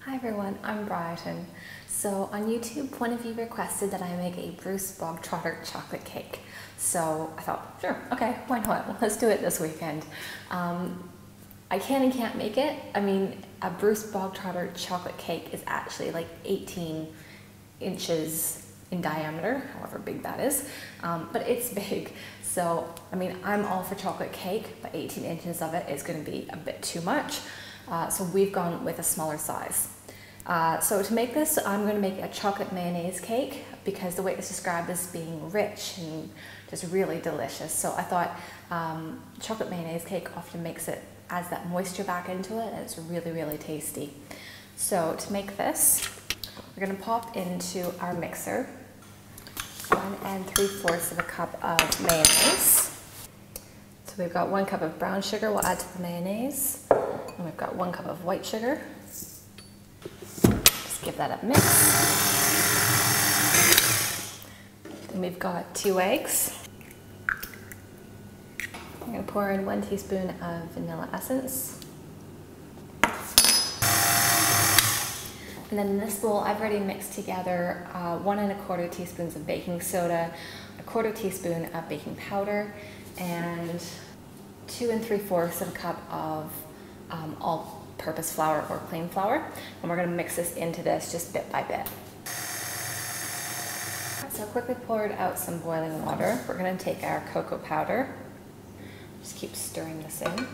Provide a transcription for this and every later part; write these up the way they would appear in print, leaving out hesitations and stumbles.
Hi everyone, I'm Bryton. So on YouTube, one of you requested that I make a Bruce Bogtrotter chocolate cake. So I thought, sure, okay, why not? Let's do it this weekend. I can and can't make it. I mean, a Bruce Bogtrotter chocolate cake is actually like 18 inches in diameter, however big that is, but it's big. So, I mean, I'm all for chocolate cake, but 18 inches of it is going to be a bit too much. So we've gone with a smaller size. So to make this, I'm going to make a chocolate mayonnaise cake because the way it's described as being rich and just really delicious. So I thought chocolate mayonnaise cake often adds that moisture back into it, and it's really, really tasty. So to make this, we're going to pop into our mixer 1 3/4 cup of mayonnaise. So we've got 1 cup of brown sugar we'll add to the mayonnaise, and we've got 1 cup of white sugar. Just give that a mix. Then we've got 2 eggs. I'm going to pour in 1 teaspoon of vanilla essence. And then in this bowl, I've already mixed together 1 1/4 teaspoons of baking soda, 1/4 teaspoon of baking powder, and 2 3/4 cup of all-purpose flour or plain flour. And we're going to mix this into this just bit by bit. So I quickly poured out some boiling water. We're going to take our cocoa powder. Just keep stirring this in.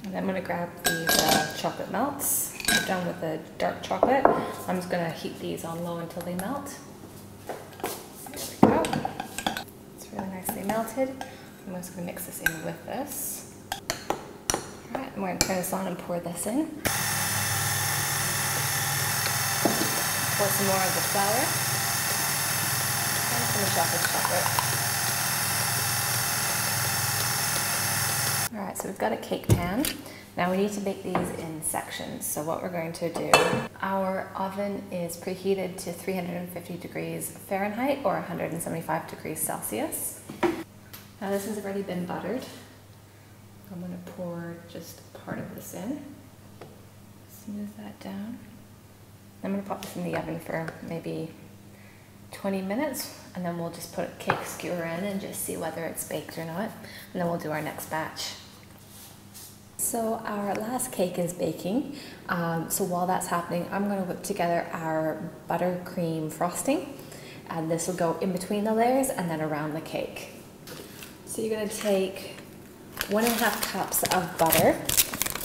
And then I'm going to grab these chocolate melts. I'm done with the dark chocolate. I'm just going to heat these on low until they melt. There we go. It's really nicely melted. I'm just going to mix this in with this. Alright, I'm going to turn this on and pour this in. Pour some more of the flour. And finish off with chocolate. Alright, so we've got a cake pan. Now we need to bake these in sections. So what we're going to do, our oven is preheated to 350 degrees Fahrenheit or 175 degrees Celsius. Now this has already been buttered. I'm going to pour just part of this in. Smooth that down. I'm going to pop this in the oven for maybe 20 minutes, and then we'll just put a cake skewer in and just see whether it's baked or not, and then we'll do our next batch. So our last cake is baking, so while that's happening, I'm going to whip together our buttercream frosting, and this will go in between the layers and then around the cake. So you're going to take 1 1/2 cups of butter,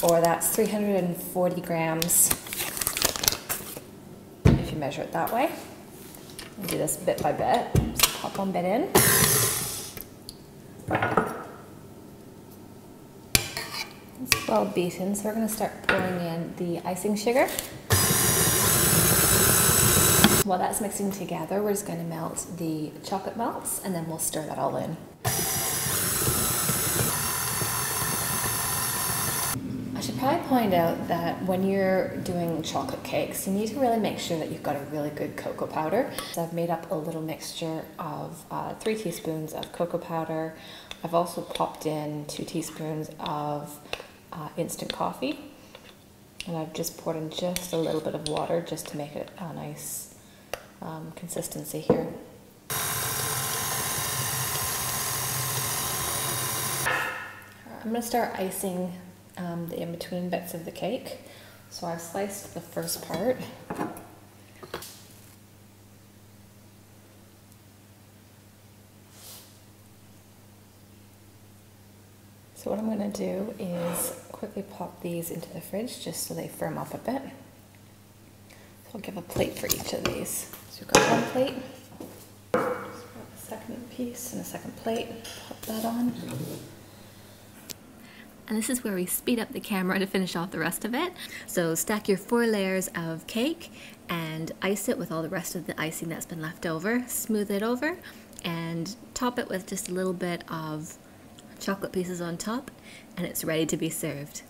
or that's 340 grams if you measure it that way. We'll do this bit by bit. Just pop 1 bit in. It's well beaten, so we're going to start pouring in the icing sugar. While that's mixing together, we're just going to melt the chocolate melts, and then we'll stir that all in. I should probably point out that when you're doing chocolate cakes, you need to really make sure that you've got a really good cocoa powder. So I've made up a little mixture of 3 teaspoons of cocoa powder. I've also popped in 2 teaspoons of instant coffee. And I've just poured in just a little bit of water just to make it a nice consistency here. I'm going to start icing the in-between bits of the cake. So I've sliced the first part. So what I'm going to do is quickly pop these into the fridge just so they firm up a bit. So I'll give a plate for each of these. So we've got 1 plate. Just grab a second piece and a second plate. Pop that on. And this is where we speed up the camera to finish off the rest of it. So stack your 4 layers of cake and ice it with all the rest of the icing that's been left over. Smooth it over and top it with just a little bit of chocolate pieces on top, and it's ready to be served.